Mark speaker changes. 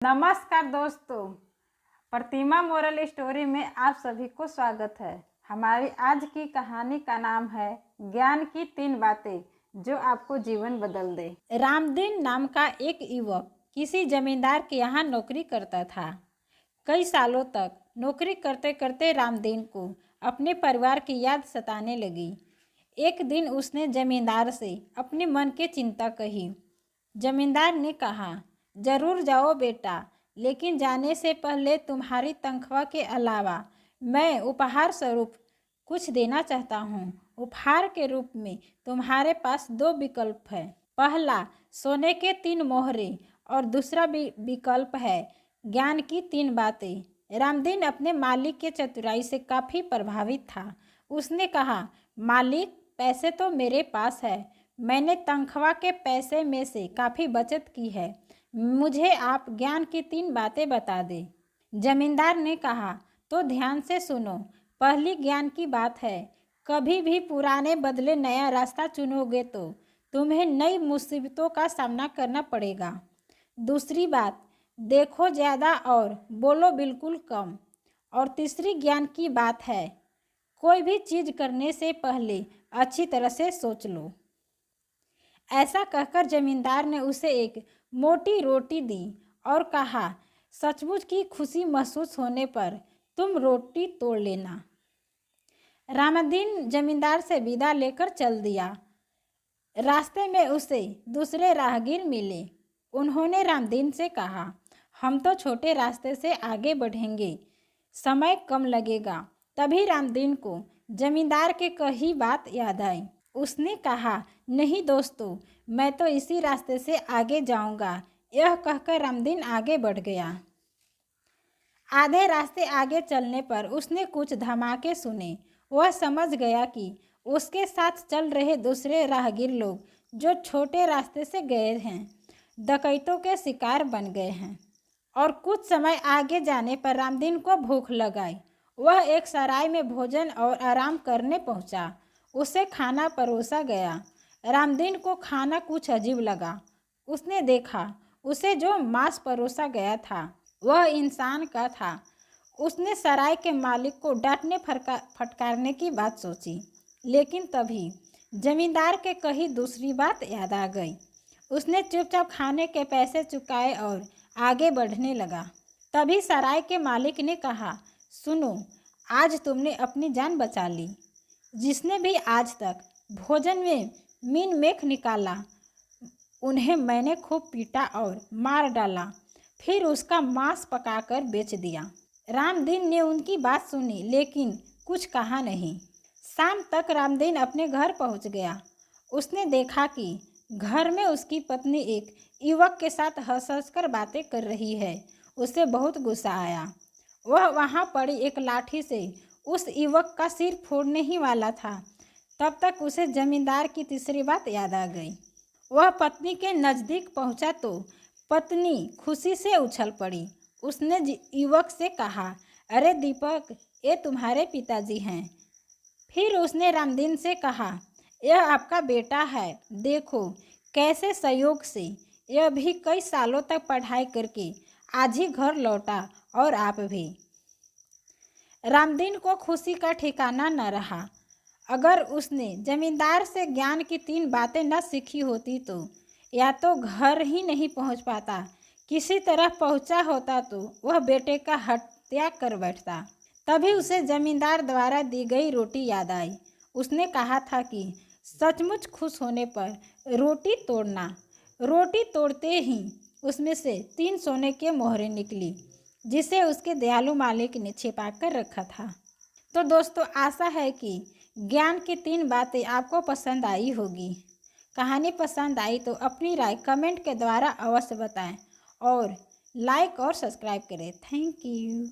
Speaker 1: नमस्कार दोस्तों, प्रतिमा moral story में आप सभी को स्वागत है। हमारी आज की कहानी का नाम है ज्ञान की 3 बातें जो आपको जीवन बदल दे। रामदीन नाम का एक युवक किसी जमींदार के यहाँ नौकरी करता था। कई सालों तक नौकरी करते करते रामदीन को अपने परिवार की याद सताने लगी। एक दिन उसने जमींदार से अपने मन की चिंता कही। जमींदार ने कहा, जरूर जाओ बेटा, लेकिन जाने से पहले तुम्हारी तनख्वाह के अलावा मैं उपहार स्वरूप कुछ देना चाहता हूँ। उपहार के रूप में तुम्हारे पास 2 विकल्प है। पहला, सोने के 3 मोहरे और दूसरा विकल्प है ज्ञान की 3 बातें। रामदीन अपने मालिक के चतुराई से काफ़ी प्रभावित था। उसने कहा, मालिक, पैसे तो मेरे पास है, मैंने तनख्वाह के पैसे में से काफ़ी बचत की है, मुझे आप ज्ञान की 3 बातें बता दें। जमींदार ने कहा, तो ध्यान से सुनो। पहली ज्ञान की बात है, कभी भी पुराने बदले नया रास्ता चुनोगे तो तुम्हें नई मुसीबतों का सामना करना पड़ेगा। दूसरी बात, देखो ज़्यादा और बोलो बिल्कुल कम। और तीसरी ज्ञान की बात है, कोई भी चीज़ करने से पहले अच्छी तरह से सोच लो। ऐसा कहकर जमींदार ने उसे एक मोटी रोटी दी और कहा, सचमुच की खुशी महसूस होने पर तुम रोटी तोड़ लेना। रामदीन जमींदार से विदा लेकर चल दिया। रास्ते में उसे दूसरे राहगीर मिले। उन्होंने रामदीन से कहा, हम तो छोटे रास्ते से आगे बढ़ेंगे, समय कम लगेगा। तभी रामदीन को जमींदार के कही बात याद आई। उसने कहा, नहीं दोस्तों, मैं तो इसी रास्ते से आगे जाऊंगा। यह कहकर रामदीन आगे बढ़ गया। आधे रास्ते आगे चलने पर उसने कुछ धमाके सुने। वह समझ गया कि उसके साथ चल रहे दूसरे राहगीर लोग जो छोटे रास्ते से गए हैं, डकैतों के शिकार बन गए हैं। और कुछ समय आगे जाने पर रामदीन को भूख लगाई। वह एक सराय में भोजन और आराम करने पहुंचा। उसे खाना परोसा गया। रामदीन को खाना कुछ अजीब लगा। उसने देखा, उसे जो मांस परोसा गया था वह इंसान का था। उसने सराय के मालिक को डांटने फटकारने की बात सोची, लेकिन तभी जमींदार के कही दूसरी बात याद आ गई। उसने चुपचाप खाने के पैसे चुकाए और आगे बढ़ने लगा। तभी सराय के मालिक ने कहा, सुनो, आज तुमने अपनी जान बचा ली। जिसने भी आज तक भोजन में मीन मेख निकाला, उन्हें मैंने खूब पीटा और मार डाला, फिर उसका मांस पकाकर बेच दिया। रामदीन ने उनकी बात सुनी, लेकिन कुछ कहा नहीं। शाम तक रामदीन अपने घर पहुंच गया। उसने देखा कि घर में उसकी पत्नी एक युवक के साथ हंस हंस कर बातें कर रही है। उसे बहुत गुस्सा आया। वह वहां पड़ी एक लाठी से उस युवक का सिर फोड़ने ही वाला था। तब तक उसे जमींदार की तीसरी बात याद आ गई। वह पत्नी के नज़दीक पहुंचा तो पत्नी खुशी से उछल पड़ी। उसने युवक से कहा, अरे दीपक, ये तुम्हारे पिताजी हैं। फिर उसने रामदीन से कहा, यह आपका बेटा है, देखो कैसे संयोग से यह भी कई सालों तक पढ़ाई करके आज ही घर लौटा, और आप भी। रामदीन को खुशी का ठिकाना न रहा। अगर उसने जमींदार से ज्ञान की 3 बातें न सीखी होती तो या तो घर ही नहीं पहुंच पाता, किसी तरह पहुंचा होता तो वह बेटे का हत्या कर बैठता। तभी उसे जमींदार द्वारा दी गई रोटी याद आई। उसने कहा था कि सचमुच खुश होने पर रोटी तोड़ना। रोटी तोड़ते ही उसमें से 3 सोने के मोहरे निकली, जिसे उसके दयालु मालिक ने छिपा कर रखा था। तो दोस्तों, आशा है कि ज्ञान की 3 बातें आपको पसंद आई होगी। कहानी पसंद आई तो अपनी राय कमेंट के द्वारा अवश्य बताएं और लाइक और सब्सक्राइब करें। Thank you.